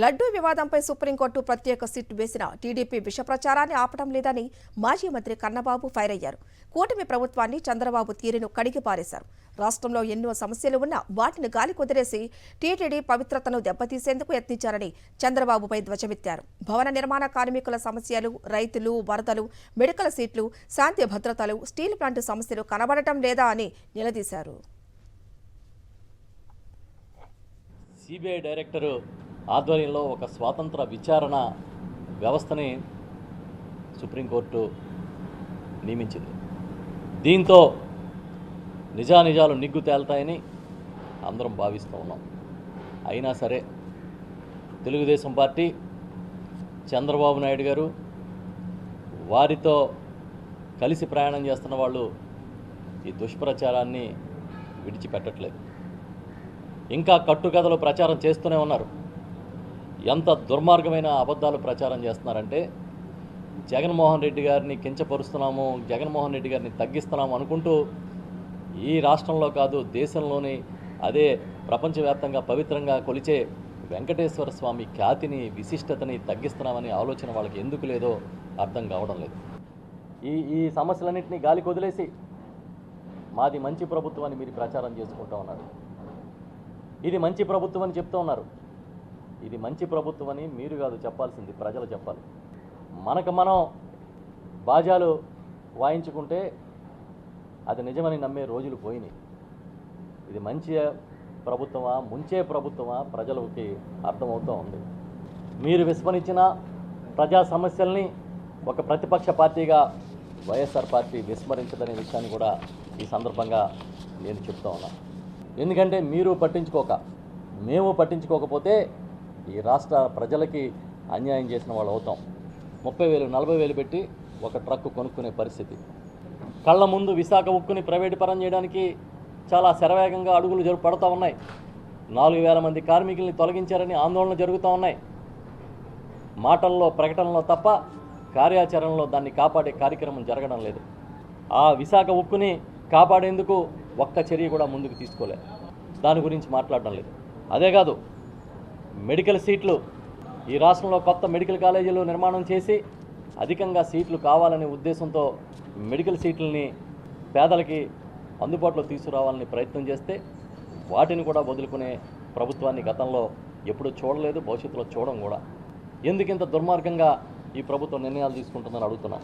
లడ్డూ వివాదంపై సుప్రీంకోర్టు ప్రత్యేక సిట్ వేసిన టీడీపీ విష ప్రచారాన్ని ఆపడం లేదని మాజీ మంత్రి కన్నబాబు ఫైర్ అయ్యారు. కూటమి ప్రభుత్వాన్ని చంద్రబాబు తీరును కడిగి పారేశారు. రాష్ట్రంలో ఎన్నో సమస్యలు ఉన్నా వాటిని గాలి కుదిరేసి టీటీడీ పవిత్రతను దెబ్బతీసేందుకు యత్నించారని చంద్రబాబుపై ధ్వజమెత్తారు. భవన నిర్మాణ కార్మికుల సమస్యలు, రైతులు, వరదలు, మెడికల్ సీట్లు, శాంతి భద్రతలు, స్టీల్ ప్లాంట్ సమస్యలు కనబడటం లేదా అని నిలదీశారు. సిబిఐ డైరెక్టరు ఆధ్వర్యంలో ఒక స్వాతంత్ర విచారణ వ్యవస్థని సుప్రీంకోర్టు నియమించింది. దీంతో నిజానిజాలు నిగ్గు తేల్తాయని అందరం భావిస్తూ ఉన్నాం. అయినా సరే తెలుగుదేశం పార్టీ, చంద్రబాబు నాయుడు గారు, వారితో కలిసి ప్రయాణం చేస్తున్న వాళ్ళు ఈ దుష్ప్రచారాన్ని విడిచిపెట్టట్లేదు. ఇంకా కట్టుకథలు ప్రచారం చేస్తూనే ఉన్నారు. ఎంత దుర్మార్గమైన అబద్ధాలు ప్రచారం చేస్తున్నారంటే, జగన్మోహన్ రెడ్డి గారిని కించపరుస్తున్నాము, జగన్మోహన్ రెడ్డి గారిని తగ్గిస్తున్నాము అనుకుంటూ ఈ రాష్ట్రంలో కాదు దేశంలోని, అదే ప్రపంచవ్యాప్తంగా పవిత్రంగా కొలిచే వెంకటేశ్వర స్వామి ఖ్యాతిని, విశిష్టతని తగ్గిస్తున్నామని ఆలోచన వాళ్ళకి ఎందుకు లేదో అర్థం కావడం లేదు. ఈ సమస్యలన్నింటినీ గాలికి వదిలేసి మాది మంచి ప్రభుత్వం అని మీరు ప్రచారం చేసుకుంటూ ఉన్నారు. ఇది మంచి ప్రభుత్వం అని చెప్తూ ఉన్నారు. ఇది మంచి ప్రభుత్వం అని మీరు కాదు చెప్పాల్సింది, ప్రజలు చెప్పాలి. మనకు మనం బాజాలు వాయించుకుంటే అది నిజమని నమ్మే రోజులు పోయినాయి. ఇది మంచి ప్రభుత్వమా, ముంచే ప్రభుత్వమా ప్రజలకి అర్థమవుతూ ఉంది. మీరు విస్మరించిన ప్రజా సమస్యల్ని ఒక ప్రతిపక్ష పార్టీగా వైఎస్ఆర్ పార్టీ విస్మరించదనే విషయాన్ని కూడా ఈ సందర్భంగా నేను చెప్తా ఉన్నాను. ఎందుకంటే మీరు పట్టించుకోక, మేము పట్టించుకోకపోతే ఈ రాష్ట్ర ప్రజలకి అన్యాయం చేసిన వాళ్ళు అవుతాం. 30,000 40,000 పెట్టి ఒక ట్రక్కు కొనుక్కునే పరిస్థితి. కళ్ళ ముందు విశాఖ ఉక్కుని ప్రైవేటు పరం చేయడానికి చాలా శరవేగంగా అడుగులు పడుతూ ఉన్నాయి. 4,000 మంది కార్మికుల్ని తొలగించారని ఆందోళన జరుగుతూ ఉన్నాయి. మాటల్లో, ప్రకటనలో తప్ప కార్యాచరణలో దాన్ని కాపాడే కార్యక్రమం జరగడం లేదు. ఆ విశాఖ ఉక్కుని కాపాడేందుకు ఒక్క చర్య కూడా ముందుకు తీసుకోలేదు. దాని గురించి మాట్లాడడం లేదు. అదే కాదు, మెడికల్ సీట్లు, ఈ రాష్ట్రంలో కొత్త మెడికల్ కాలేజీలు నిర్మాణం చేసి అధికంగా సీట్లు కావాలనే ఉద్దేశంతో మెడికల్ సీట్లని పేదలకి అందుబాటులో తీసుకురావాలని ప్రయత్నం చేస్తే వాటిని కూడా వదులుకునే ప్రభుత్వాన్ని గతంలో ఎప్పుడూ చూడలేదు, భవిష్యత్తులో చూడడం కూడా. ఎందుకు ఇంత దుర్మార్గంగా ఈ ప్రభుత్వం నిర్ణయాలు తీసుకుంటుందని అడుగుతున్నాం.